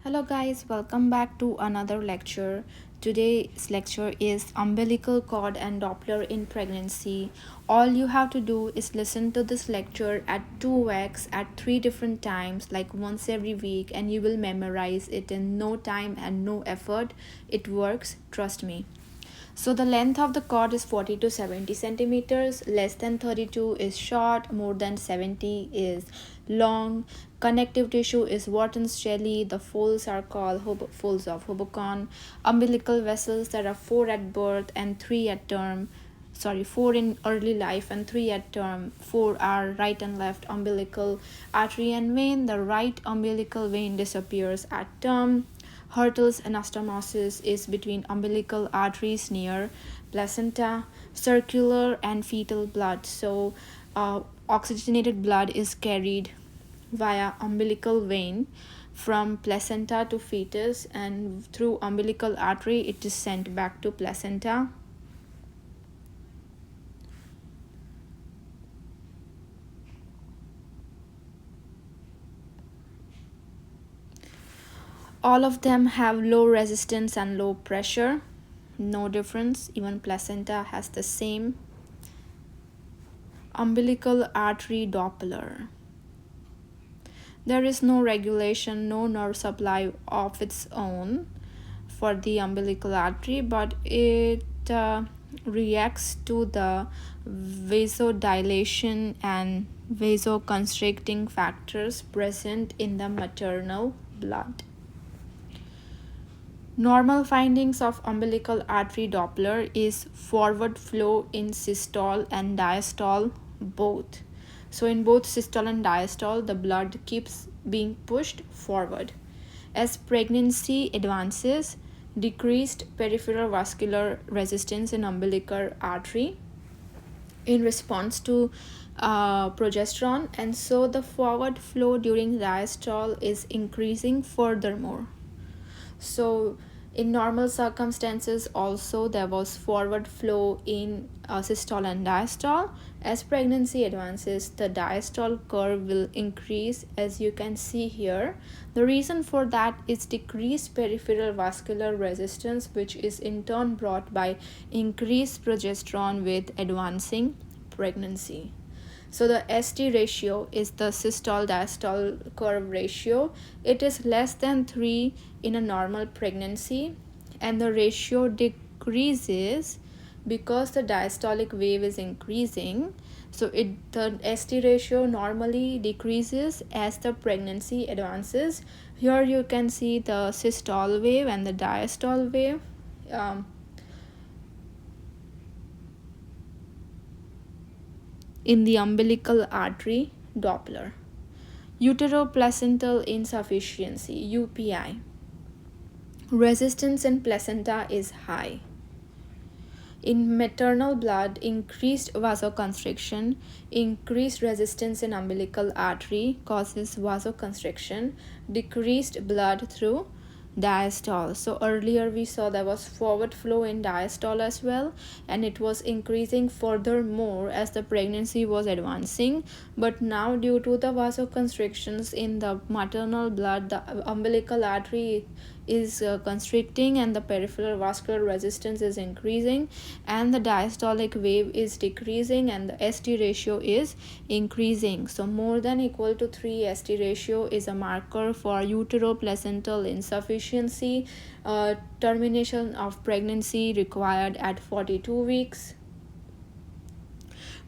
Hello guys, welcome back to another lecture. Today's lecture is umbilical cord and Doppler in pregnancy. All you have to do is listen to this lecture at 2x at 3 different times, like once every week, and you will memorize it in no time and no effort. It works, trust me. So the length of the cord is 40 to 70 centimeters, less than 32 is short, more than 70 is long. Connective tissue is Wharton's jelly. The folds are called folds of Hobocon. Umbilical vessels, there are 4 at birth and 3 at term. 4 in early life and 3 at term. 4 are right and left umbilical artery and vein. The right umbilical vein disappears at term. Hertel's anastomosis is between umbilical arteries near placenta. Circular and fetal blood. So, oxygenated blood is carried via umbilical vein from placenta to fetus, and through umbilical artery it is sent back to placenta. All of them have low resistance and low pressure. No difference. Even placenta has the same. Umbilical artery-Doppler. There is no regulation, no nerve supply of its own for the umbilical artery, but it reacts to the vasodilation and vasoconstricting factors present in the maternal blood. Normal findings of umbilical artery-Doppler is forward flow in systole and diastole both. So in both systole and diastole, the blood keeps being pushed forward. As pregnancy advances, decreased peripheral vascular resistance in umbilical artery in response to progesterone, and so the forward flow during diastole is increasing furthermore. So in normal circumstances also there was forward flow in systole and diastole. As pregnancy advances, the diastole curve will increase, as you can see here. The reason for that is decreased peripheral vascular resistance, which is in turn brought by increased progesterone with advancing pregnancy. So the ST ratio is the systole diastole curve ratio. It is less than 3 in a normal pregnancy, and the ratio decreases because the diastolic wave is increasing. So the ST ratio normally decreases as the pregnancy advances. Here you can see the systole wave and the diastole wave. In the umbilical artery Doppler. Uteroplacental insufficiency, UPI. Resistance in placenta is high. In maternal blood, increased vasoconstriction, increased resistance in umbilical artery causes vasoconstriction, decreased blood through diastole. So earlier we saw there was forward flow in diastole as well, and it was increasing furthermore as the pregnancy was advancing. But now, due to the vasoconstrictions in the maternal blood, the umbilical artery is constricting and the peripheral vascular resistance is increasing, and the diastolic wave is decreasing, and the ST ratio is increasing. So more than equal to 3 ST ratio is a marker for uteroplacental insufficiency. Termination of pregnancy required at 42 weeks.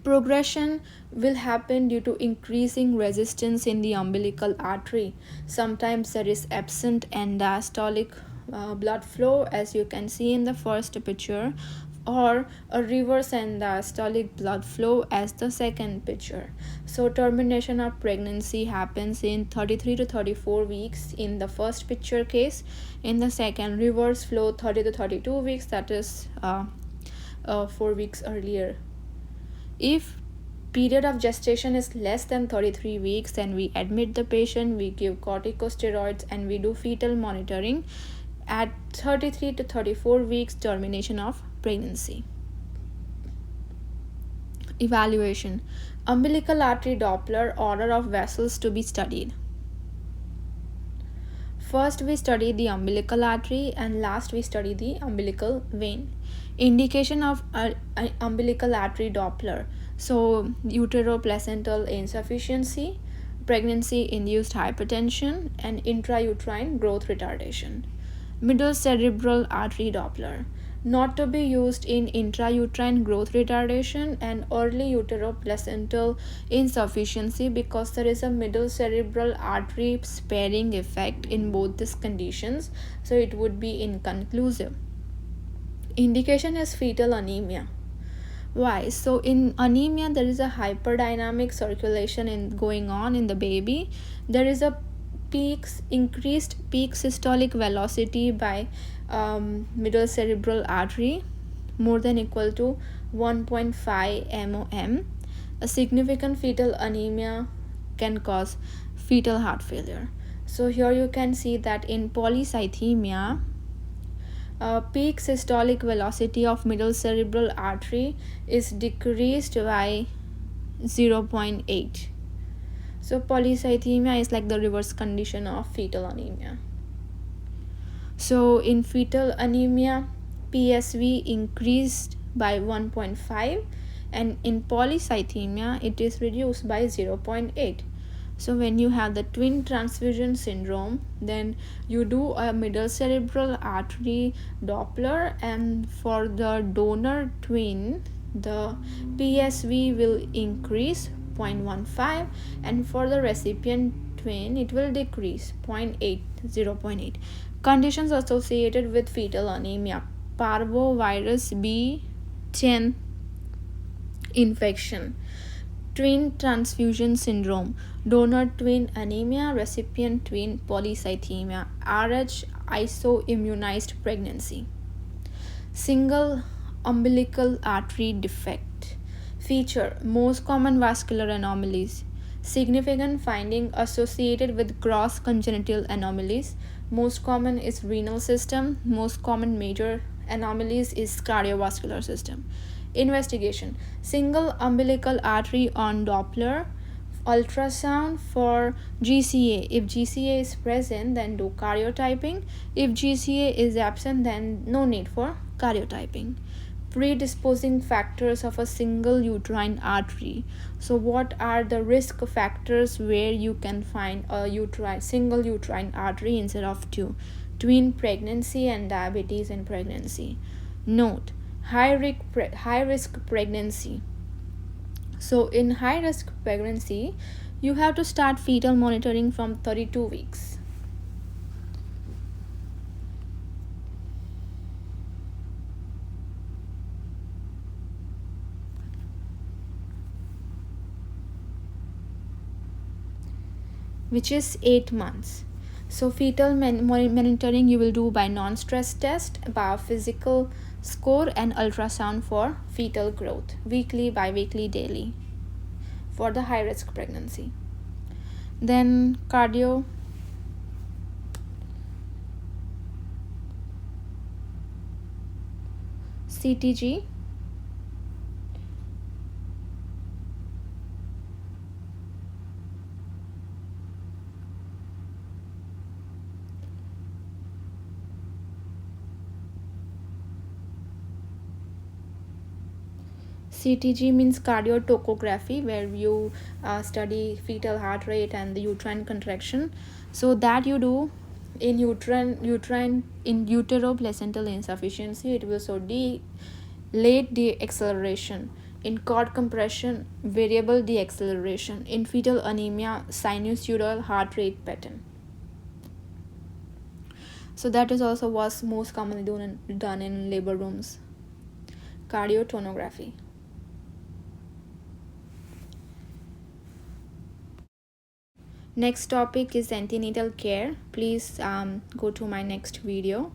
Progression will happen due to increasing resistance in the umbilical artery. Sometimes there is absent and diastolic blood flow, as you can see in the first picture, or a reverse and diastolic blood flow as the second picture. So termination of pregnancy happens in 33 to 34 weeks in the first picture case. In the second, reverse flow 30 to 32 weeks, that is 4 weeks earlier. If period of gestation is less than 33 weeks, then we admit the patient, we give corticosteroids, and we do fetal monitoring. At 33 to 34 weeks, termination of pregnancy. Evaluation. Umbilical artery Doppler, order of vessels to be studied. First we study the umbilical artery and last we study the umbilical vein. Indication of umbilical artery Doppler. So utero-placental insufficiency, pregnancy induced hypertension, and intrauterine growth retardation. Middle cerebral artery Doppler, not to be used in intrauterine growth retardation and early utero-placental insufficiency because there is a middle cerebral artery sparing effect in both these conditions, so it would be inconclusive. Indication is fetal anemia. Why? So in anemia there is a hyperdynamic circulation going on in the baby. There is a increased peak systolic velocity by middle cerebral artery more than equal to 1.5 mom. A significant fetal anemia can cause fetal heart failure. So here you can see that in polycythemia, peak systolic velocity of middle cerebral artery is decreased by 0.8. So polycythemia is like the reverse condition of fetal anemia. So in fetal anemia, PSV increased by 1.5 and in polycythemia it is reduced by 0.8. So when you have the twin transfusion syndrome, then you do a middle cerebral artery Doppler, and for the donor twin the PSV will increase 0.15 and for the recipient twin it will decrease 0.8. Conditions associated with fetal anemia: parvovirus B10 infection, twin transfusion syndrome, donor twin anemia, recipient twin polycythemia, Rh isoimmunized pregnancy. Single umbilical artery defect. Feature: most common vascular anomalies. Significant finding associated with gross congenital anomalies. Most common is renal system. Most common major anomalies is cardiovascular system. Investigation: single umbilical artery on Doppler, ultrasound for GCA. If GCA is present, then do karyotyping. If GCA is absent, then no need for karyotyping. Predisposing factors of a single uterine artery. So what are the risk factors where you can find a single uterine artery instead of two? Twin pregnancy and diabetes in pregnancy. Note: high risk pregnancy. So in high risk pregnancy, you have to start fetal monitoring from 32 weeks. Which is 8 months. So fetal monitoring you will do by non-stress test, biophysical score, and ultrasound for fetal growth, weekly, bi-weekly, daily, for the high risk pregnancy. Then cardio, CTG, CTG means cardiotocography, where you study fetal heart rate and the uterine contraction. So that you do in utero-placental insufficiency. It will show late deacceleration. In cord compression, variable deacceleration. In fetal anemia, sinusoidal heart rate pattern. So that is also what's most commonly done in labor rooms. Cardiotonography. Next topic is antenatal care. Please go to my next video.